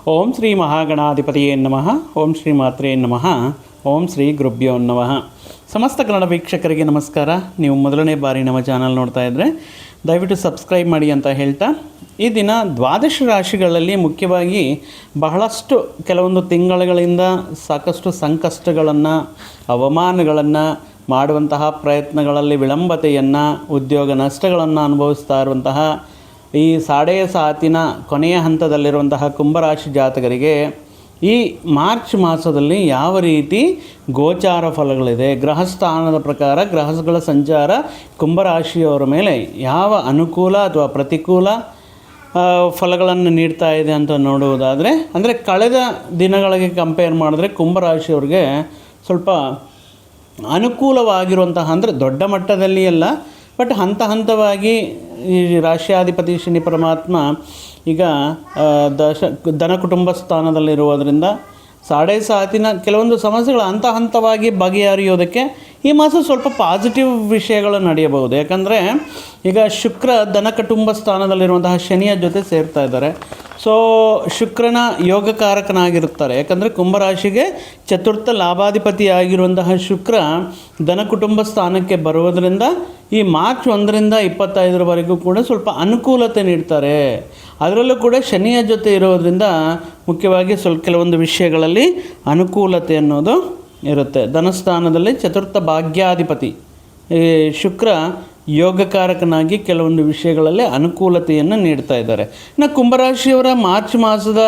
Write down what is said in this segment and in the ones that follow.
ಓಂ ಶ್ರೀ ಮಹಾಗಣಾಧಿಪತಿಯೇ ನಮಃ. ಓಂ ಶ್ರೀ ಮಾತ್ರೇ ನಮಃ. ಓಂ ಶ್ರೀ ಗುರುಭ್ಯೋ ನಮಃ. ಸಮಸ್ತ ಕನ್ನಡ ವೀಕ್ಷಕರಿಗೆ ನಮಸ್ಕಾರ. ನೀವು ಮೊದಲನೇ ಬಾರಿ ನಮ್ಮ ಚಾನಲ್ ನೋಡ್ತಾ ಇದ್ದರೆ ದಯವಿಟ್ಟು ಸಬ್ಸ್ಕ್ರೈಬ್ ಮಾಡಿ ಅಂತ ಹೇಳ್ತಾ, ಈ ದಿನ ದ್ವಾದಶ ರಾಶಿಗಳಲ್ಲಿ ಮುಖ್ಯವಾಗಿ ಬಹಳಷ್ಟು ಕೆಲವೊಂದು ತಿಂಗಳುಗಳಿಂದ ಸಾಕಷ್ಟು ಸಂಕಷ್ಟಗಳನ್ನು, ಅವಮಾನಗಳನ್ನು, ಮಾಡುವಂತಹ ಪ್ರಯತ್ನಗಳಲ್ಲಿ ವಿಳಂಬತೆಯನ್ನು, ಉದ್ಯೋಗ ನಷ್ಟಗಳನ್ನು ಅನುಭವಿಸ್ತಾ ಇರುವಂತಹ ಈ ಸಾಡೆ ಸಾತಿನ ಕೊನೆಯ ಹಂತದಲ್ಲಿರುವಂತಹ ಕುಂಭರಾಶಿ ಜಾತಕರಿಗೆ ಈ ಮಾರ್ಚ್ ಮಾಸದಲ್ಲಿ ಯಾವ ರೀತಿ ಗೋಚಾರ ಫಲಗಳಿದೆ, ಗ್ರಹಸ್ಥಾನದ ಪ್ರಕಾರ ಗ್ರಹಗಳ ಸಂಚಾರ ಕುಂಭರಾಶಿಯವರ ಮೇಲೆ ಯಾವ ಅನುಕೂಲ ಅಥವಾ ಪ್ರತಿಕೂಲ ಫಲಗಳನ್ನು ನೀಡ್ತಾ ಇದೆ ಅಂತ ನೋಡುವುದಾದರೆ, ಅಂದರೆ ಕಳೆದ ದಿನಗಳಿಗೆ ಕಂಪೇರ್ ಮಾಡಿದ್ರೆ ಕುಂಭರಾಶಿಯವ್ರಿಗೆ ಸ್ವಲ್ಪ ಅನುಕೂಲವಾಗಿರುವಂತಹ, ಅಂದರೆ ದೊಡ್ಡ ಮಟ್ಟದಲ್ಲಿ ಅಲ್ಲ, ಬಟ್ ಹಂತ ಹಂತವಾಗಿ ಈ ರಾಶ್ಯಾಧಿಪತಿ ಶನಿ ಪರಮಾತ್ಮ ಈಗ ಧನ ಕುಟುಂಬ ಸ್ಥಾನದಲ್ಲಿರುವುದರಿಂದ ಸಾಡೆ ಸಾತಿನ ಕೆಲವೊಂದು ಸಮಸ್ಯೆಗಳು ಹಂತ ಹಂತವಾಗಿ ಬಗೆಹರಿಯೋದಕ್ಕೆ ಈ ಮಾಸ ಸ್ವಲ್ಪ ಪಾಸಿಟಿವ್ ವಿಷಯಗಳು ನಡೆಯಬಹುದು. ಯಾಕಂದರೆ ಈಗ ಶುಕ್ರ ಧನ ಕುಟುಂಬ ಸ್ಥಾನದಲ್ಲಿರುವಂತಹ ಶನಿಯ ಜೊತೆ ಸೇರ್ತಾ ಇದ್ದಾರೆ. ಸೊ ಶುಕ್ರನ ಯೋಗಕಾರಕನಾಗಿರುತ್ತಾರೆ. ಯಾಕಂದರೆ ಕುಂಭರಾಶಿಗೆ ಚತುರ್ಥ ಲಾಭಾಧಿಪತಿ ಆಗಿರುವಂತಹ ಶುಕ್ರ ಧನ ಕುಟುಂಬ ಸ್ಥಾನಕ್ಕೆ ಬರುವುದರಿಂದ ಈ ಮಾರ್ಚ್ 1ರಿಂದ 25ರವರೆಗೂ ಕೂಡ ಸ್ವಲ್ಪ ಅನುಕೂಲತೆ ನೀಡ್ತಾರೆ. ಅದರಲ್ಲೂ ಕೂಡ ಶನಿಯ ಜೊತೆ ಇರೋದರಿಂದ ಮುಖ್ಯವಾಗಿ ಸ್ವಲ್ಪ ಕೆಲವೊಂದು ವಿಷಯಗಳಲ್ಲಿ ಅನುಕೂಲತೆ ಅನ್ನೋದು ಇರುತ್ತೆ. ಧನಸ್ಥಾನದಲ್ಲಿ ಚತುರ್ಥ ಭಾಗ್ಯಾಧಿಪತಿ ಶುಕ್ರ ಯೋಗಕಾರಕನಾಗಿ ಕೆಲವೊಂದು ವಿಷಯಗಳಲ್ಲಿ ಅನುಕೂಲತೆಯನ್ನು ನೀಡ್ತಾ ಇದ್ದಾರೆ. ಇನ್ನು ಕುಂಭರಾಶಿಯವರ ಮಾರ್ಚ್ ಮಾಸದ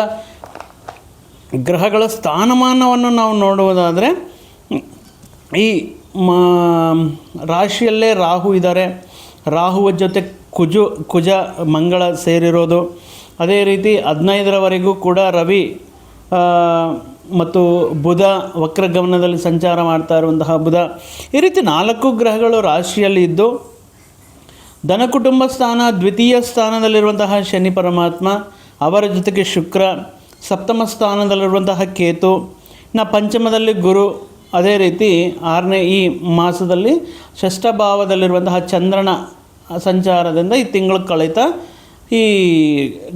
ಗ್ರಹಗಳ ಸ್ಥಾನಮಾನವನ್ನು ನಾವು ನೋಡುವುದಾದರೆ, ಈ ರಾಶಿಯಲ್ಲೇ ರಾಹು ಇದ್ದಾರೆ. ರಾಹುವ ಜೊತೆ ಕುಜ ಮಂಗಳ ಸೇರಿರೋದು. ಅದೇ ರೀತಿ 15ರವರೆಗೂ ಕೂಡ ರವಿ ಮತ್ತು ಬುಧ ವಕ್ರಗಮನದಲ್ಲಿ ಸಂಚಾರ ಮಾಡ್ತಾ ಇರುವಂತಹ ಬುಧ, ಈ ರೀತಿ 4 ಗ್ರಹಗಳು ರಾಶಿಯಲ್ಲಿ ಇದ್ದು, ಧನ ಕುಟುಂಬ ಸ್ಥಾನ ದ್ವಿತೀಯ ಸ್ಥಾನದಲ್ಲಿರುವಂತಹ ಶನಿ ಪರಮಾತ್ಮ, ಅವರ ಜೊತೆಗೆ ಶುಕ್ರ, ಸಪ್ತಮ ಸ್ಥಾನದಲ್ಲಿರುವಂತಹ ಕೇತು, ಇನ್ನು ಪಂಚಮದಲ್ಲಿ ಗುರು, ಅದೇ ರೀತಿ 6ನೇ ಈ ಮಾಸದಲ್ಲಿ ಷಷ್ಠ ಭಾವದಲ್ಲಿರುವಂತಹ ಚಂದ್ರನ ಸಂಚಾರದಿಂದ ಈ ತಿಂಗಳು ಕಳೆತ ಈ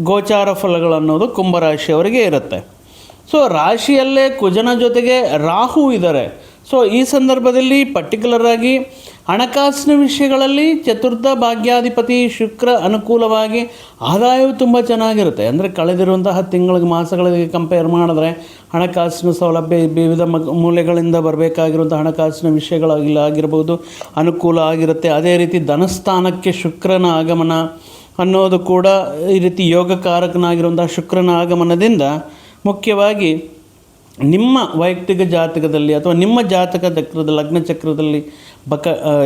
ಗೋಚಾರ ಫಲಗಳನ್ನೋದು ಕುಂಭರಾಶಿಯವರಿಗೆ ಇರುತ್ತೆ. ಸೊ ರಾಶಿಯಲ್ಲೇ ಕುಜನ ಜೊತೆಗೆ ರಾಹು ಇದ್ದಾರೆ. ಸೊ ಈ ಸಂದರ್ಭದಲ್ಲಿ ಪರ್ಟಿಕ್ಯುಲರಾಗಿ ಹಣಕಾಸಿನ ವಿಷಯಗಳಲ್ಲಿ ಚತುರ್ಥ ಭಾಗ್ಯಾಧಿಪತಿ ಶುಕ್ರ ಅನುಕೂಲವಾಗಿ ಆದಾಯವು ತುಂಬ ಚೆನ್ನಾಗಿರುತ್ತೆ. ಅಂದರೆ ಕಳೆದಿರುವಂತಹ ತಿಂಗಳಿಗೆ ಮಾಸಗಳಿಗೆ ಕಂಪೇರ್ ಮಾಡಿದ್ರೆ ಹಣಕಾಸಿನ ಸೌಲಭ್ಯ ವಿವಿಧ ಮೂಲೆಗಳಿಂದ ಬರಬೇಕಾಗಿರುವಂಥ ಹಣಕಾಸಿನ ವಿಷಯಗಳಾಗಿರ್ಬೋದು ಅನುಕೂಲ ಆಗಿರುತ್ತೆ. ಅದೇ ರೀತಿ ಧನಸ್ಥಾನಕ್ಕೆ ಶುಕ್ರನ ಆಗಮನ ಅನ್ನೋದು ಕೂಡ ಈ ರೀತಿ ಯೋಗಕಾರಕನಾಗಿರುವಂಥ ಶುಕ್ರನ ಆಗಮನದಿಂದ ಮುಖ್ಯವಾಗಿ ನಿಮ್ಮ ವೈಯಕ್ತಿಕ ಜಾತಕದಲ್ಲಿ ಅಥವಾ ನಿಮ್ಮ ಜಾತಕ ಚಕ್ರದ ಲಗ್ನ ಚಕ್ರದಲ್ಲಿ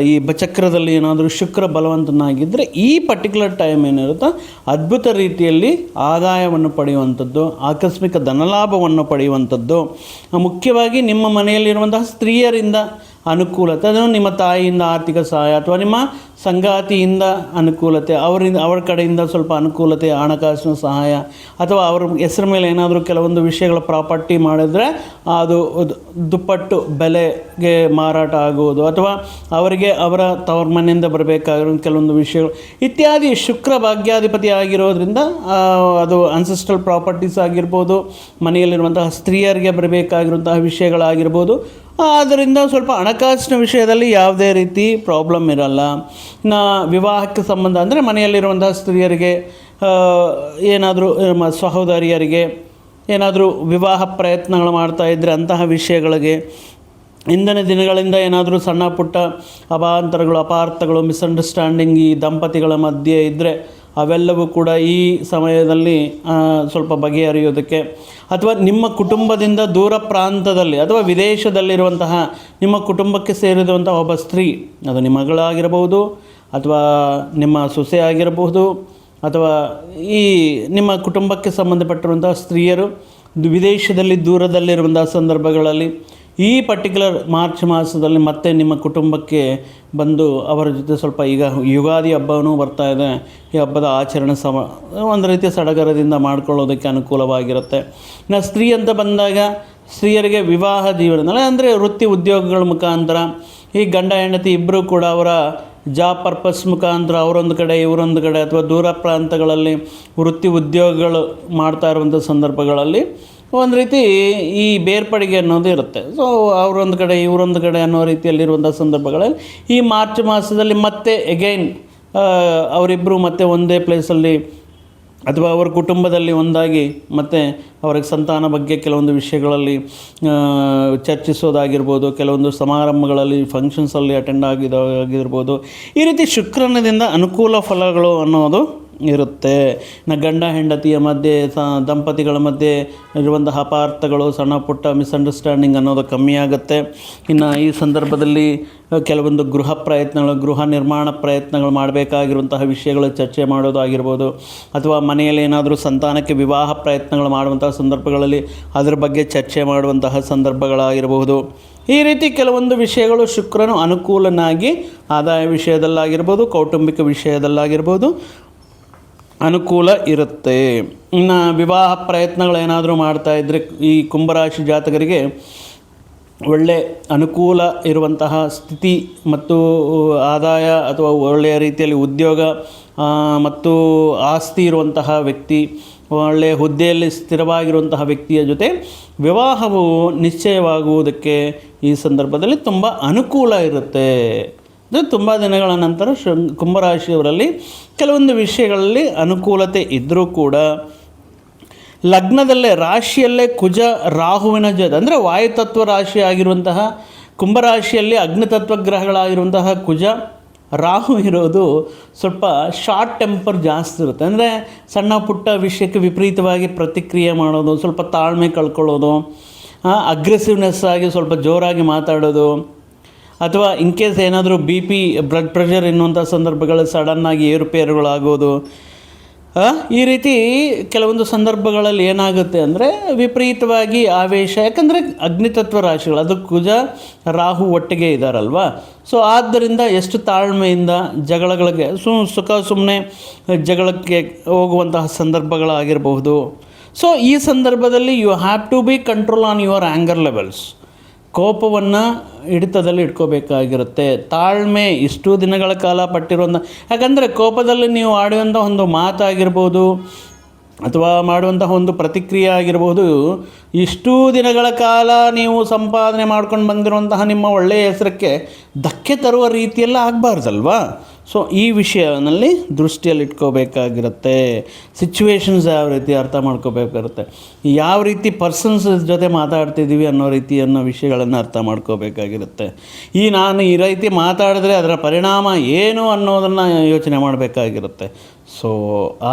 ಈ ಚಕ್ರದಲ್ಲಿ ಏನಾದರೂ ಶುಕ್ರ ಬಲವಂತನಾಗಿದ್ದರೆ ಈ ಪರ್ಟಿಕ್ಯುಲರ್ ಟೈಮ್ ಏನಿರುತ್ತೋ ಅದ್ಭುತ ರೀತಿಯಲ್ಲಿ ಆದಾಯವನ್ನು ಪಡೆಯುವಂಥದ್ದು, ಆಕಸ್ಮಿಕ ಧನಲಾಭವನ್ನು ಪಡೆಯುವಂಥದ್ದು, ಮುಖ್ಯವಾಗಿ ನಿಮ್ಮ ಮನೆಯಲ್ಲಿರುವಂತಹ ಸ್ತ್ರೀಯರಿಂದ ಅನುಕೂಲತೆ, ಅದನ್ನು ನಿಮ್ಮ ತಾಯಿಯಿಂದ ಆರ್ಥಿಕ ಸಹಾಯ ಅಥವಾ ನಿಮ್ಮ ಸಂಗಾತಿಯಿಂದ ಅನುಕೂಲತೆ, ಅವರ ಕಡೆಯಿಂದ ಸ್ವಲ್ಪ ಅನುಕೂಲತೆ, ಹಣಕಾಸಿನ ಸಹಾಯ, ಅಥವಾ ಅವರ ಹೆಸರ ಮೇಲೆ ಏನಾದರೂ ಕೆಲವೊಂದು ವಿಷಯಗಳ ಪ್ರಾಪರ್ಟಿ ಮಾಡಿದರೆ ಅದು ದುಪ್ಪಟ್ಟು ಬೆಲೆಗೆ ಮಾರಾಟ ಆಗುವುದು, ಅಥವಾ ಅವರಿಗೆ ಅವರ ತವರ ಮನೆಯಿಂದ ಬರಬೇಕಾಗಿರೋ ಕೆಲವೊಂದು ವಿಷಯಗಳು ಇತ್ಯಾದಿ. ಶುಕ್ರ ಭಾಗ್ಯಾಧಿಪತಿ ಆಗಿರೋದ್ರಿಂದ ಅದು ಅನ್ಸೆಸ್ಟ್ರಲ್ ಪ್ರಾಪರ್ಟೀಸ್ ಆಗಿರ್ಬೋದು, ಮನೆಯಲ್ಲಿರುವಂತಹ ಸ್ತ್ರೀಯರಿಗೆ ಬರಬೇಕಾಗಿರುವಂತಹ ವಿಷಯಗಳಾಗಿರ್ಬೋದು. ಆದ್ದರಿಂದ ಸ್ವಲ್ಪ ಹಣಕಾಸಿನ ವಿಷಯದಲ್ಲಿ ಯಾವುದೇ ರೀತಿ ಪ್ರಾಬ್ಲಮ್ ಇರಲ್ಲ. ಇನ್ನು ವಿವಾಹಕ್ಕೆ ಸಂಬಂಧ ಅಂದರೆ ಮನೆಯಲ್ಲಿರುವಂತಹ ಸ್ತ್ರೀಯರಿಗೆ ಏನಾದರೂ ಸಹೋದರಿಯರಿಗೆ ಏನಾದರೂ ವಿವಾಹ ಪ್ರಯತ್ನಗಳು ಮಾಡ್ತಾ ಇದ್ದರೆ ಅಂತಹ ವಿಷಯಗಳಿಗೆ ಇಂದಿನ ದಿನಗಳಿಂದ ಏನಾದರೂ ಸಣ್ಣ ಪುಟ್ಟ ಅವಾಂತರಗಳು, ಅಪಾರ್ಥಗಳು, ಮಿಸ್ಅಂಡರ್ಸ್ಟ್ಯಾಂಡಿಂಗ್ ಈ ದಂಪತಿಗಳ ಮಧ್ಯೆ ಇದ್ದರೆ ಅವೆಲ್ಲವೂ ಕೂಡ ಈ ಸಮಯದಲ್ಲಿ ಸ್ವಲ್ಪ ಬಗೆಹರಿಯೋದಕ್ಕೆ, ಅಥವಾ ನಿಮ್ಮ ಕುಟುಂಬದಿಂದ ದೂರ ಪ್ರಾಂತದಲ್ಲಿ ಅಥವಾ ವಿದೇಶದಲ್ಲಿರುವಂತಹ ನಿಮ್ಮ ಕುಟುಂಬಕ್ಕೆ ಸೇರಿರುವಂಥ ಒಬ್ಬ ಸ್ತ್ರೀ, ಅದು ನಿಮ್ಮ ಮಗಳಾಗಿರಬಹುದು ಅಥವಾ ನಿಮ್ಮ ಸೊಸೆ ಆಗಿರಬಹುದು, ಅಥವಾ ಈ ನಿಮ್ಮ ಕುಟುಂಬಕ್ಕೆ ಸಂಬಂಧಪಟ್ಟಿರುವಂಥ ಸ್ತ್ರೀಯರು ವಿದೇಶದಲ್ಲಿ ದೂರದಲ್ಲಿರುವಂಥ ಸಂದರ್ಭಗಳಲ್ಲಿ ಈ ಪರ್ಟಿಕ್ಯುಲರ್ ಮಾರ್ಚ್ ಮಾಸದಲ್ಲಿ ಮತ್ತೆ ನಿಮ್ಮ ಕುಟುಂಬಕ್ಕೆ ಬಂದು ಅವರ ಜೊತೆ ಸ್ವಲ್ಪ, ಈಗ ಯುಗಾದಿ ಹಬ್ಬವೂ ಬರ್ತಾ ಇದೆ, ಈ ಹಬ್ಬದ ಆಚರಣೆ ಒಂದು ರೀತಿಯ ಸಡಗರದಿಂದ ಮಾಡ್ಕೊಳ್ಳೋದಕ್ಕೆ ಅನುಕೂಲವಾಗಿರುತ್ತೆ. ಇನ್ನು ಸ್ತ್ರೀ ಅಂತ ಬಂದಾಗ ಸ್ತ್ರೀಯರಿಗೆ ವಿವಾಹ ಜೀವನದಲ್ಲಿ ಅಂದರೆ ವೃತ್ತಿ ಉದ್ಯೋಗಗಳ ಮುಖಾಂತರ ಈ ಗಂಡ ಹೆಂಡತಿ ಇಬ್ಬರೂ ಕೂಡ ಅವರ ಜಾಬ್ ಪರ್ಪಸ್ ಮುಖಾಂತರ ಅವರೊಂದು ಕಡೆ ಇವರೊಂದು ಕಡೆ ಅಥವಾ ದೂರ ಪ್ರಾಂತಗಳಲ್ಲಿ ವೃತ್ತಿ ಉದ್ಯೋಗಗಳು ಮಾಡ್ತಾ ಇರುವಂಥ ಸಂದರ್ಭಗಳಲ್ಲಿ ಒಂದು ರೀತಿ ಈ ಬೇರ್ಪಡಿಗೆ ಅನ್ನೋದು ಇರುತ್ತೆ. ಸೊ ಅವರೊಂದು ಕಡೆ ಇವರೊಂದು ಕಡೆ ಅನ್ನೋ ರೀತಿಯಲ್ಲಿರುವಂಥ ಸಂದರ್ಭಗಳಲ್ಲಿ ಈ ಮಾರ್ಚ್ ಮಾಸದಲ್ಲಿ ಮತ್ತೆ ಎಗೈನ್ ಅವರಿಬ್ಬರು ಮತ್ತೆ ಒಂದೇ ಪ್ಲೇಸಲ್ಲಿ ಅಥವಾ ಅವರ ಕುಟುಂಬದಲ್ಲಿ ಒಂದಾಗಿ ಮತ್ತು ಅವ್ರಿಗೆ ಸಂತಾನ ಬಗ್ಗೆ ಕೆಲವೊಂದು ವಿಷಯಗಳಲ್ಲಿ ಚರ್ಚಿಸೋದಾಗಿರ್ಬೋದು, ಕೆಲವೊಂದು ಸಮಾರಂಭಗಳಲ್ಲಿ ಫಂಕ್ಷನ್ಸಲ್ಲಿ ಅಟೆಂಡ್ ಆಗಿರ್ಬೋದು. ಈ ರೀತಿ ಶುಕ್ರನದಿಂದ ಅನುಕೂಲ ಫಲಗಳು ಅನ್ನೋದು ಇರುತ್ತೆ. ಗಂಡ ಹೆಂಡತಿಯ ಮಧ್ಯೆ ದಂಪತಿಗಳ ಮಧ್ಯೆ ಇರುವಂತಹ ಅಪಾರ್ಥಗಳು, ಸಣ್ಣ ಪುಟ್ಟ ಮಿಸ್ಅಂಡರ್ಸ್ಟ್ಯಾಂಡಿಂಗ್ ಅನ್ನೋದು ಕಮ್ಮಿ ಆಗುತ್ತೆ. ಇನ್ನು ಈ ಸಂದರ್ಭದಲ್ಲಿ ಕೆಲವೊಂದು ಗೃಹ ನಿರ್ಮಾಣ ಪ್ರಯತ್ನಗಳು ಮಾಡಬೇಕಾಗಿರುವಂತಹ ವಿಷಯಗಳು ಚರ್ಚೆ ಮಾಡೋದಾಗಿರ್ಬೋದು, ಅಥವಾ ಮನೆಯಲ್ಲಿ ಏನಾದರೂ ಸಂತಾನಕ್ಕೆ ವಿವಾಹ ಪ್ರಯತ್ನಗಳು ಮಾಡುವಂತಹ ಸಂದರ್ಭಗಳಲ್ಲಿ ಅದರ ಬಗ್ಗೆ ಚರ್ಚೆ ಮಾಡುವಂತಹ ಸಂದರ್ಭಗಳಾಗಿರಬಹುದು. ಈ ರೀತಿ ಕೆಲವೊಂದು ವಿಷಯಗಳು ಶುಕ್ರನು ಅನುಕೂಲನಾಗಿ ಆದಾಯ ವಿಷಯದಲ್ಲಾಗಿರ್ಬೋದು, ಕೌಟುಂಬಿಕ ವಿಷಯದಲ್ಲಾಗಿರ್ಬೋದು ಅನುಕೂಲ ಇರುತ್ತೆ. ಇನ್ನು ವಿವಾಹ ಪ್ರಯತ್ನಗಳೇನಾದರೂ ಮಾಡ್ತಾಯಿದ್ರೆ ಈ ಕುಂಭರಾಶಿ ಜಾತಕರಿಗೆ ಒಳ್ಳೆ ಅನುಕೂಲ ಇರುವಂತಹ ಸ್ಥಿತಿ ಮತ್ತು ಆದಾಯ ಅಥವಾ ಒಳ್ಳೆಯ ರೀತಿಯಲ್ಲಿ ಉದ್ಯೋಗ ಮತ್ತು ಆಸ್ತಿ ಇರುವಂತಹ ವ್ಯಕ್ತಿ, ಒಳ್ಳೆಯ ಹುದ್ದೆಯಲ್ಲಿ ಸ್ಥಿರವಾಗಿರುವಂತಹ ವ್ಯಕ್ತಿಯ ಜೊತೆ ವಿವಾಹವು ನಿಶ್ಚಯವಾಗುವುದಕ್ಕೆ ಈ ಸಂದರ್ಭದಲ್ಲಿ ತುಂಬ ಅನುಕೂಲ ಇರುತ್ತೆ. ಅಂದರೆ ತುಂಬ ದಿನಗಳ ನಂತರ ಕುಂಭರಾಶಿಯವರಲ್ಲಿ ಕೆಲವೊಂದು ವಿಷಯಗಳಲ್ಲಿ ಅನುಕೂಲತೆ ಇದ್ದರೂ ಕೂಡ ಲಗ್ನದಲ್ಲೇ ರಾಶಿಯಲ್ಲೇ ಕುಜ ರಾಹುವಿನ ಜೊತೆ, ಅಂದರೆ ವಾಯುತತ್ವ ರಾಶಿ ಆಗಿರುವಂತಹ ಕುಂಭರಾಶಿಯಲ್ಲಿ ಅಗ್ನಿತತ್ವ ಗ್ರಹಗಳಾಗಿರುವಂತಹ ಕುಜ ರಾಹು ಇರೋದು ಸ್ವಲ್ಪ ಶಾರ್ಟ್ ಟೆಂಪರ್ ಜಾಸ್ತಿ ಇರುತ್ತೆ. ಅಂದರೆ ಸಣ್ಣ ಪುಟ್ಟ ವಿಷಯಕ್ಕೆ ವಿಪರೀತವಾಗಿ ಪ್ರತಿಕ್ರಿಯೆ ಮಾಡೋದು, ಸ್ವಲ್ಪ ತಾಳ್ಮೆ ಕಳ್ಕೊಳ್ಳೋದು, ಅಗ್ರೆಸಿವ್ನೆಸ್ ಆಗಿ ಸ್ವಲ್ಪ ಜೋರಾಗಿ ಮಾತಾಡೋದು, ಅಥವಾ ಇನ್ ಕೇಸ್ ಏನಾದರೂ BP ಬ್ಲಡ್ ಪ್ರೆಷರ್ ಎನ್ನುವಂಥ ಸಂದರ್ಭಗಳು ಸಡನ್ನಾಗಿ ಏರುಪೇರುಗಳಾಗೋದು. ಈ ರೀತಿ ಕೆಲವೊಂದು ಸಂದರ್ಭಗಳಲ್ಲಿ ಏನಾಗುತ್ತೆ ಅಂದರೆ ವಿಪರೀತವಾಗಿ ಆವೇಶ, ಯಾಕಂದರೆ ಅಗ್ನಿತತ್ವ ರಾಶಿಗಳು ಅದು ಕುಜ ರಾಹು ಒಟ್ಟಿಗೆ ಇದ್ದಾರಲ್ವ. ಸೊ ಆದ್ದರಿಂದ ಎಷ್ಟು ತಾಳ್ಮೆಯಿಂದ ಜಗಳಗಳಿಗೆ ಸುಮ್ಮನೆ ಜಗಳಕ್ಕೆ ಹೋಗುವಂತಹ ಸಂದರ್ಭಗಳಾಗಿರಬಹುದು. ಸೊ ಈ ಸಂದರ್ಭದಲ್ಲಿ you have to be control on your anger levels. ಕೋಪವನ್ನು ಹಿಡಿತದಲ್ಲಿ ಇಟ್ಕೋಬೇಕಾಗಿರುತ್ತೆ. ತಾಳ್ಮೆ ಇಷ್ಟು ದಿನಗಳ ಕಾಲ ಪಟ್ಟಿರುವಂಥ, ಯಾಕಂದರೆ ಕೋಪದಲ್ಲಿ ನೀವು ಆಡುವಂಥ ಒಂದು ಮಾತಾಗಿರ್ಬೋದು ಅಥವಾ ಮಾಡುವಂತಹ ಒಂದು ಪ್ರತಿಕ್ರಿಯೆ ಆಗಿರ್ಬೋದು, ಇಷ್ಟೂ ದಿನಗಳ ಕಾಲ ನೀವು ಸಂಪಾದನೆ ಮಾಡ್ಕೊಂಡು ಬಂದಿರುವಂತಹ ನಿಮ್ಮ ಒಳ್ಳೆಯ ಹೆಸರಕ್ಕೆ ಧಕ್ಕೆ ತರುವ ರೀತಿಯೆಲ್ಲ ಆಗಬಾರ್ದಲ್ವಾ. ಸೊ ಈ ವಿಷಯದಲ್ಲಿ ದೃಷ್ಟಿಯಲ್ಲಿ ಇಟ್ಕೋಬೇಕಾಗಿರುತ್ತೆ. ಸಿಚುವೇಶನ್ಸ್ ಯಾವ ರೀತಿ ಅರ್ಥ ಮಾಡ್ಕೋಬೇಕಾಗುತ್ತೆ, ಯಾವ ರೀತಿ ಪರ್ಸನ್ಸ್ ಜೊತೆ ಮಾತಾಡ್ತಿದ್ದೀವಿ ಅನ್ನೋ ವಿಷಯಗಳನ್ನು ಅರ್ಥ ಮಾಡ್ಕೋಬೇಕಾಗಿರುತ್ತೆ. ನಾನು ಈ ರೀತಿ ಮಾತಾಡಿದ್ರೆ ಅದರ ಪರಿಣಾಮ ಏನು ಅನ್ನೋದನ್ನು ಯೋಚನೆ ಮಾಡಬೇಕಾಗಿರುತ್ತೆ. ಸೊ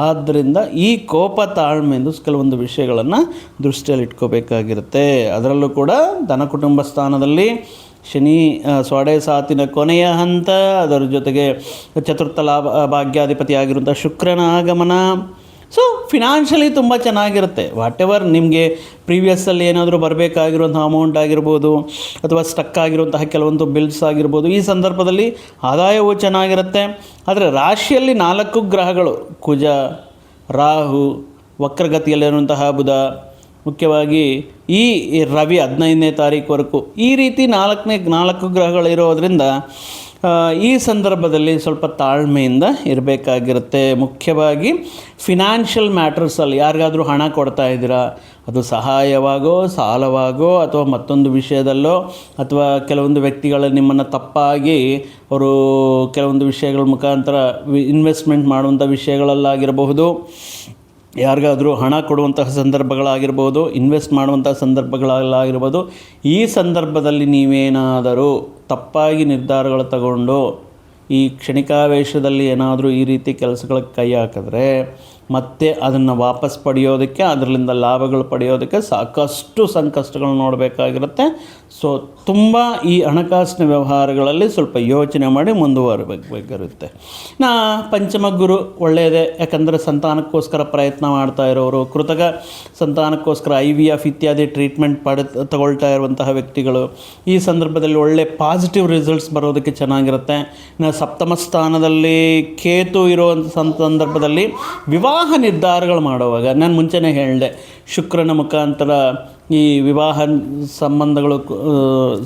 ಆದ್ದರಿಂದ ಈ ಕೋಪ ತಾಳ್ಮೆಯಿಂದ ಕೆಲವೊಂದು ವಿಷಯಗಳನ್ನು ದೃಷ್ಟಿಯಲ್ಲಿ ಇಟ್ಕೋಬೇಕಾಗಿರುತ್ತೆ. ಅದರಲ್ಲೂ ಕೂಡ ಧನ ಕುಟುಂಬ ಸ್ಥಾನದಲ್ಲಿ ಶನಿ ಸ್ವಡೆ ಸಾತಿನ ಕೊನೆಯ ಹಂತ, ಅದರ ಜೊತೆಗೆ ಚತುರ್ಥ ಭಾಗ್ಯಾಧಿಪತಿ ಆಗಿರುವಂಥ ಶುಕ್ರನ ಆಗಮನ. ಸೊ ಫಿನಾನ್ಷಿಯಲಿ ತುಂಬ ಚೆನ್ನಾಗಿರುತ್ತೆ. ವಾಟ್ ಎವರ್ ನಿಮಗೆ ಪ್ರೀವಿಯಸ್ಸಲ್ಲಿ ಏನಾದರೂ ಬರಬೇಕಾಗಿರುವಂಥ ಅಮೌಂಟ್ ಆಗಿರ್ಬೋದು, ಅಥವಾ ಸ್ಟಕ್ ಆಗಿರುವಂತಹ ಕೆಲವೊಂದು ಬಿಲ್ಸ್ ಆಗಿರ್ಬೋದು, ಈ ಸಂದರ್ಭದಲ್ಲಿ ಆದಾಯವೂ ಚೆನ್ನಾಗಿರುತ್ತೆ. ಆದರೆ ರಾಶಿಯಲ್ಲಿ 4 ಗ್ರಹಗಳು, ಕುಜ, ರಾಹು, ವಕ್ರಗತಿಯಲ್ಲಿರುವಂತಹ ಬುಧ, ಮುಖ್ಯವಾಗಿ ಈ ರವಿ 15ನೇ ತಾರೀಕುವರೆಗೂ, ಈ ರೀತಿ 4 ಗ್ರಹಗಳಿರೋದರಿಂದ ಈ ಸಂದರ್ಭದಲ್ಲಿ ಸ್ವಲ್ಪ ತಾಳ್ಮೆಯಿಂದ ಇರಬೇಕಾಗಿರುತ್ತೆ. ಮುಖ್ಯವಾಗಿ ಫಿನಾನ್ಷಿಯಲ್ ಮ್ಯಾಟರ್ಸಲ್ಲಿ ಯಾರಿಗಾದರೂ ಹಣ ಕೊಡ್ತಾ ಇದ್ದೀರಾ, ಅದು ಸಹಾಯವಾಗೋ ಸಾಲವಾಗೋ ಅಥವಾ ಮತ್ತೊಂದು ವಿಷಯದಲ್ಲೋ, ಅಥವಾ ಕೆಲವೊಂದು ವ್ಯಕ್ತಿಗಳು ನಿಮ್ಮನ್ನು ತಪ್ಪಾಗಿ ಅವರು ಕೆಲವೊಂದು ವಿಷಯಗಳ ಮುಖಾಂತರ ಇನ್ವೆಸ್ಟ್ಮೆಂಟ್ ಮಾಡುವಂಥ ವಿಷಯಗಳಲ್ಲಾಗಿರಬಹುದು, ಯಾರಿಗಾದರೂ ಹಣ ಕೊಡುವಂತಹ ಸಂದರ್ಭಗಳಾಗಿರ್ಬೋದು, ಇನ್ವೆಸ್ಟ್ ಮಾಡುವಂಥ ಸಂದರ್ಭಗಳಾಗಿರ್ಬೋದು, ಈ ಸಂದರ್ಭದಲ್ಲಿ ನೀವೇನಾದರೂ ತಪ್ಪಾಗಿ ನಿರ್ಧಾರಗಳು ತಗೊಂಡು ಈ ಕ್ಷಣಿಕಾವೇಶದಲ್ಲಿ ಏನಾದರೂ ಈ ರೀತಿ ಕೆಲಸಗಳಿಗೆ ಕೈ ಹಾಕಿದ್ರೆ ಮತ್ತೆ ಅದನ್ನು ವಾಪಸ್ ಪಡೆಯೋದಕ್ಕೆ, ಅದರಿಂದ ಲಾಭಗಳು ಪಡೆಯೋದಕ್ಕೆ ಸಾಕಷ್ಟು ಸಂಕಷ್ಟಗಳು ನೋಡಬೇಕಾಗಿರುತ್ತೆ. ಸೊ ತುಂಬ ಈ ಹಣಕಾಸಿನ ವ್ಯವಹಾರಗಳಲ್ಲಿ ಸ್ವಲ್ಪ ಯೋಚನೆ ಮಾಡಿ ಮುಂದುವರಬೇಕಾಗಿರುತ್ತೆ. ಪಂಚಮ ಗುರು ಒಳ್ಳೆಯದೇ, ಯಾಕಂದರೆ ಸಂತಾನಕ್ಕೋಸ್ಕರ ಪ್ರಯತ್ನ ಮಾಡ್ತಾ ಇರೋರು, ಕೃತಕ ಸಂತಾನಕ್ಕೋಸ್ಕರ IVF ಇತ್ಯಾದಿ ಟ್ರೀಟ್ಮೆಂಟ್ ತಗೊಳ್ತಾ ಇರುವಂತಹ ವ್ಯಕ್ತಿಗಳು, ಈ ಸಂದರ್ಭದಲ್ಲಿ ಒಳ್ಳೆ ಪಾಸಿಟಿವ್ ರಿಸಲ್ಟ್ಸ್ ಬರೋದಕ್ಕೆ ಚೆನ್ನಾಗಿರುತ್ತೆ. ಸಪ್ತಮ ಸ್ಥಾನದಲ್ಲಿ ಕೇತು ಇರುವಂಥ ಸಂದರ್ಭದಲ್ಲಿ ವಿವಾಹ ವಿವಾಹ ನಿರ್ಧಾರಗಳು ಮಾಡುವಾಗ ನಾನು ಮುಂಚೆನೇ ಹೇಳಿದೆ, ಶುಕ್ರನ ಮುಖಾಂತರ ಈ ವಿವಾಹ ಸಂಬಂಧಗಳು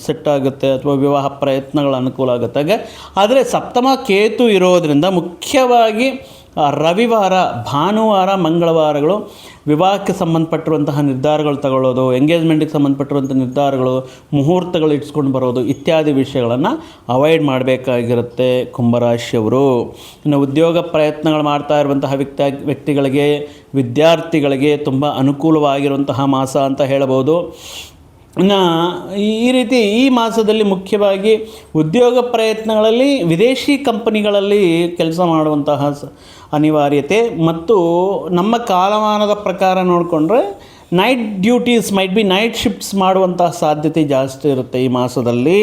ಸೆಟ್ ಆಗುತ್ತೆ ಅಥವಾ ವಿವಾಹ ಪ್ರಯತ್ನಗಳು ಅನುಕೂಲ ಆಗುತ್ತೆ. ಹಾಗೆ ಆದರೆ ಸಪ್ತಮ ಕೇತು ಇರೋದರಿಂದ ಮುಖ್ಯವಾಗಿ ರವಿವಾರ, ಭಾನುವಾರ, ಮಂಗಳವಾರಗಳು ವಿವಾಹಕ್ಕೆ ಸಂಬಂಧಪಟ್ಟಿರುವಂತಹ ನಿರ್ಧಾರಗಳು ತಗೊಳ್ಳೋದು, ಎಂಗೇಜ್ಮೆಂಟಿಗೆ ಸಂಬಂಧಪಟ್ಟಿರುವಂಥ ನಿರ್ಧಾರಗಳು, ಮುಹೂರ್ತಗಳು ಇಟ್ಸ್ಕೊಂಡು ಬರೋದು ಇತ್ಯಾದಿ ವಿಷಯಗಳನ್ನು ಅವಾಯ್ಡ್ ಮಾಡಬೇಕಾಗಿರುತ್ತೆ ಕುಂಭರಾಶಿಯವರು. ಇನ್ನು ಉದ್ಯೋಗ ಪ್ರಯತ್ನಗಳು ಮಾಡ್ತಾ ಇರುವಂತಹ ವ್ಯಕ್ತಿಗಳಿಗೆ, ವಿದ್ಯಾರ್ಥಿಗಳಿಗೆ ತುಂಬ ಅನುಕೂಲವಾಗಿರುವಂತಹ ಮಾಸ ಅಂತ ಹೇಳಬಹುದು. ಇನ್ನು ಈ ರೀತಿ ಈ ಮಾಸದಲ್ಲಿ ಮುಖ್ಯವಾಗಿ ಉದ್ಯೋಗ ಪ್ರಯತ್ನಗಳಲ್ಲಿ ವಿದೇಶಿ ಕಂಪನಿಗಳಲ್ಲಿ ಕೆಲಸ ಮಾಡುವಂತಹ ಅನಿವಾರ್ಯತೆ ಮತ್ತು ನಮ್ಮ ಕಾಲಮಾನದ ಪ್ರಕಾರ ನೋಡಿಕೊಂಡ್ರೆ ನೈಟ್ ಡ್ಯೂಟೀಸ್ ನೈಟ್ ಶಿಫ್ಟ್ಸ್ ಮಾಡುವಂತಹ ಸಾಧ್ಯತೆ ಜಾಸ್ತಿ ಇರುತ್ತೆ ಈ ಮಾಸದಲ್ಲಿ.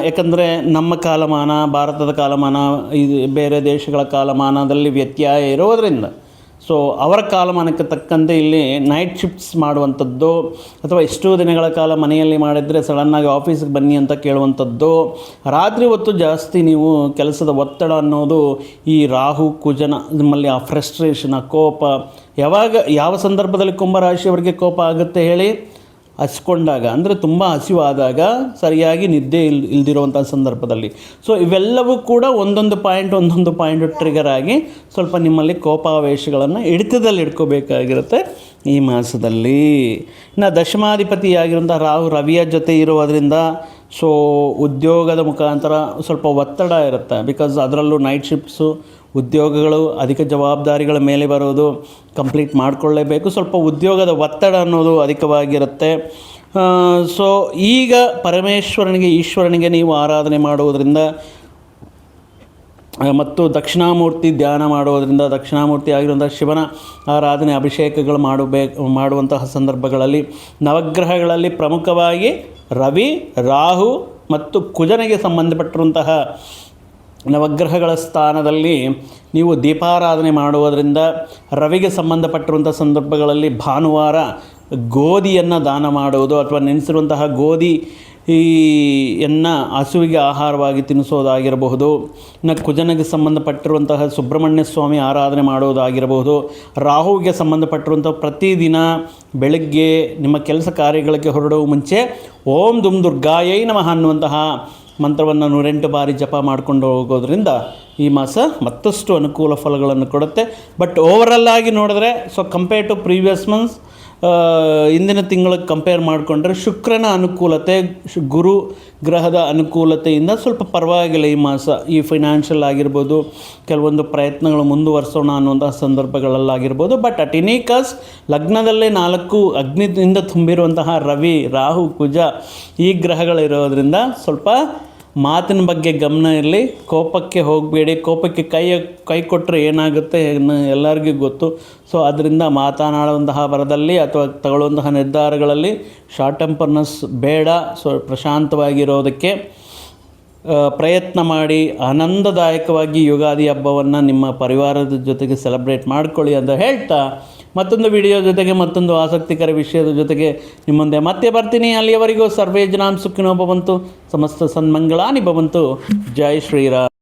ಯಾಕಂದರೆ ನಮ್ಮ ಕಾಲಮಾನ, ಭಾರತದ ಕಾಲಮಾನ, ಇದು ಬೇರೆ ದೇಶಗಳ ಕಾಲಮಾನದಲ್ಲಿ ವ್ಯತ್ಯಯ ಇರೋದರಿಂದ ಸೊ ಅವರ ಕಾಲಮಾನಕ್ಕೆ ತಕ್ಕಂತೆ ಇಲ್ಲಿ ನೈಟ್ ಶಿಫ್ಟ್ಸ್ ಮಾಡುವಂಥದ್ದು ಅಥವಾ ಎಷ್ಟೋ ದಿನಗಳ ಕಾಲ ಮನೆಯಲ್ಲಿ ಮಾಡಿದರೆ ಸಡನ್ನಾಗಿ ಆಫೀಸಿಗೆ ಬನ್ನಿ ಅಂತ ಕೇಳುವಂಥದ್ದು, ರಾತ್ರಿ ಹೊತ್ತು ಜಾಸ್ತಿ ನೀವು ಕೆಲಸದ ಒತ್ತಡ ಅನ್ನೋದು ಈ ರಾಹು ಕುಜನ ನಿಮ್ಮಲ್ಲಿ ಆ ಫ್ರಸ್ಟ್ರೇಷನ್, ಆ ಕೋಪ, ಯಾವ ಸಂದರ್ಭದಲ್ಲಿ ಕುಂಭರಾಶಿಯವರಿಗೆ ಕೋಪ ಆಗುತ್ತೆ ಹೇಳಿ? ಹಚ್ಕೊಂಡಾಗ, ಅಂದರೆ ತುಂಬ ಹಸಿವಾದಾಗ, ಸರಿಯಾಗಿ ನಿದ್ದೆ ಇಲ್ದಿರುವಂಥ ಸಂದರ್ಭದಲ್ಲಿ. ಸೊ ಇವೆಲ್ಲವೂ ಕೂಡ ಒಂದೊಂದು ಪಾಯಿಂಟ್ ಟ್ರಿಗರ್ ಆಗಿ ಸ್ವಲ್ಪ ನಿಮ್ಮಲ್ಲಿ ಕೋಪಾವೇಶಗಳನ್ನು ಹಿಡಿತದಲ್ಲಿ ಇಟ್ಕೋಬೇಕಾಗಿರುತ್ತೆ ಈ ಮಾಸದಲ್ಲಿ. ಇನ್ನು ದಶಮಾಧಿಪತಿಯಾಗಿರುವಂಥ ರಾಹು ರವಿಯ ಜೊತೆ ಇರುವುದರಿಂದ ಸೊ ಉದ್ಯೋಗದ ಮುಖಾಂತರ ಸ್ವಲ್ಪ ಒತ್ತಡ ಇರುತ್ತೆ. ಬಿಕಾಸ್ ಅದರಲ್ಲೂ ನೈಟ್ ಶಿಫ್ಟ್ಸು, ಉದ್ಯೋಗಗಳು, ಅಧಿಕ ಜವಾಬ್ದಾರಿಗಳ ಮೇಲೆ ಬರೋದು, ಕಂಪ್ಲೀಟ್ ಮಾಡಿಕೊಳ್ಳೇಬೇಕು. ಸ್ವಲ್ಪ ಉದ್ಯೋಗದ ಒತ್ತಡ ಅನ್ನೋದು ಅಧಿಕವಾಗಿರುತ್ತೆ. ಸೊ ಈಗ ಪರಮೇಶ್ವರನಿಗೆ, ಈಶ್ವರನಿಗೆ ನೀವು ಆರಾಧನೆ ಮಾಡುವುದರಿಂದ ಮತ್ತು ದಕ್ಷಿಣಾಮೂರ್ತಿ ಧ್ಯಾನ ಮಾಡುವುದರಿಂದ, ದಕ್ಷಿಣಾಮೂರ್ತಿ ಆಗಿರುವಂಥ ಶಿವನ ಆರಾಧನೆ, ಅಭಿಷೇಕಗಳು ಮಾಡುವಂತಹ ಸಂದರ್ಭಗಳಲ್ಲಿ ನವಗ್ರಹಗಳಲ್ಲಿ ಪ್ರಮುಖವಾಗಿ ರವಿ, ರಾಹು ಮತ್ತು ಕುಜನಿಗೆ ಸಂಬಂಧಪಟ್ಟಿರುವಂತಹ ನವಗ್ರಹಗಳ ಸ್ಥಾನದಲ್ಲಿ ನೀವು ದೀಪಾರಾಧನೆ ಮಾಡುವುದರಿಂದ, ರವಿಗೆ ಸಂಬಂಧಪಟ್ಟಿರುವಂಥ ಸಂದರ್ಭಗಳಲ್ಲಿ ಭಾನುವಾರ ಗೋಧಿಯನ್ನು ದಾನ ಮಾಡುವುದು ಅಥವಾ ನೆನೆಸಿರುವಂತಹ ಗೋಧಿಯನ್ನು ಹಸುವಿಗೆ ಆಹಾರವಾಗಿ ತಿನ್ನಿಸೋದಾಗಿರಬಹುದು. ಇನ್ನು ಕುಜನಿಗೆ ಸಂಬಂಧಪಟ್ಟಿರುವಂತಹ ಸುಬ್ರಹ್ಮಣ್ಯ ಸ್ವಾಮಿ ಆರಾಧನೆ ಮಾಡುವುದಾಗಿರಬಹುದು. ರಾಹುವಿಗೆ ಸಂಬಂಧಪಟ್ಟಿರುವಂಥ ಪ್ರತಿದಿನ ಬೆಳಗ್ಗೆ ನಿಮ್ಮ ಕೆಲಸ ಕಾರ್ಯಗಳಿಗೆ ಹೊರಡುವ ಮುಂಚೆ ಓಂ ದುಮ್ ದುರ್ಗಾಯೈ ನಮಃ ಅನ್ನುವಂತಹ ಮಂತ್ರವನ್ನು 108 ಬಾರಿ ಜಪ ಮಾಡಿಕೊಂಡು ಹೋಗೋದ್ರಿಂದ ಈ ಮಾಸ ಮತ್ತಷ್ಟು ಅನುಕೂಲ ಫಲಗಳನ್ನು ಕೊಡುತ್ತೆ. ಬಟ್ ಓವರಲ್ ಆಗಿ ನೋಡಿದ್ರೆ so compare to previous months, ಇಂದಿನ ತಿಂಗಳಿಗೆ ಕಂಪೇರ್ ಮಾಡಿಕೊಂಡ್ರೆ ಶುಕ್ರನ ಅನುಕೂಲತೆ, ಗುರು ಗ್ರಹದ ಅನುಕೂಲತೆಯಿಂದ ಸ್ವಲ್ಪ ಪರವಾಗಿಲ್ಲ ಈ ಮಾಸ. ಈ ಫೈನಾನ್ಷಿಯಲ್ ಆಗಿರ್ಬೋದು, ಕೆಲವೊಂದು ಪ್ರಯತ್ನಗಳು ಮುಂದುವರಿಸೋಣ ಅನ್ನುವಂತಹ ಸಂದರ್ಭಗಳಲ್ಲಾಗಿರ್ಬೋದು. ಬಟ್ ಅಟ್ ಎನಿ ಕಾಸ್ ಲಗ್ನದಲ್ಲೇ 4 ಅಗ್ನಿಯಿಂದ ತುಂಬಿರುವಂತಹ ರವಿ, ರಾಹು, ಕುಜ ಈ ಗ್ರಹಗಳಿರೋದ್ರಿಂದ ಸ್ವಲ್ಪ ಮಾತಿನ ಬಗ್ಗೆ ಗಮನ ಇರಲಿ. ಕೋಪಕ್ಕೆ ಹೋಗಬೇಡಿ. ಕೋಪಕ್ಕೆ ಕೈ ಕೊಟ್ಟರೆ ಏನಾಗುತ್ತೆ ಎಲ್ಲರಿಗೂ ಗೊತ್ತು. ಸೊ ಅದರಿಂದ ಮಾತನಾಡುವಂತಹ ಬರದಲ್ಲಿ ಅಥವಾ ತಗೊಳ್ಳುವಂತಹ ನಿರ್ಧಾರಗಳಲ್ಲಿ ಶಾರ್ಟ್ ಟೆಂಪರ್ನೆಸ್ ಬೇಡ. ಸೊ ಪ್ರಶಾಂತವಾಗಿರೋದಕ್ಕೆ ಪ್ರಯತ್ನ ಮಾಡಿ ಆನಂದದಾಯಕವಾಗಿ ಯುಗಾದಿ ಹಬ್ಬವನ್ನು ನಿಮ್ಮ ಪರಿವಾರದ ಜೊತೆಗೆ ಸೆಲೆಬ್ರೇಟ್ ಮಾಡ್ಕೊಳ್ಳಿ ಅಂತ ಹೇಳ್ತಾ, ಮತ್ತೊಂದು ವಿಡಿಯೋ ಜೊತೆಗೆ ಮತ್ತೊಂದು ಆಸಕ್ತಿಕರ ವಿಷಯದ ಜೊತೆಗೆ ನಿಮ್ಮ ಮುಂದೆ ಮತ್ತೆ ಬರ್ತೀನಿ. ಅಲ್ಲಿಯವರೆಗೂ ಸರ್ವೇ ಜನಾಂ ಸುಖಿನೋ ಭವಂತು, ಸಮಸ್ತ ಸನ್ಮಂಗಳಾನಿ ಭವಂತು. ಜೈ ಶ್ರೀರಾಮ್.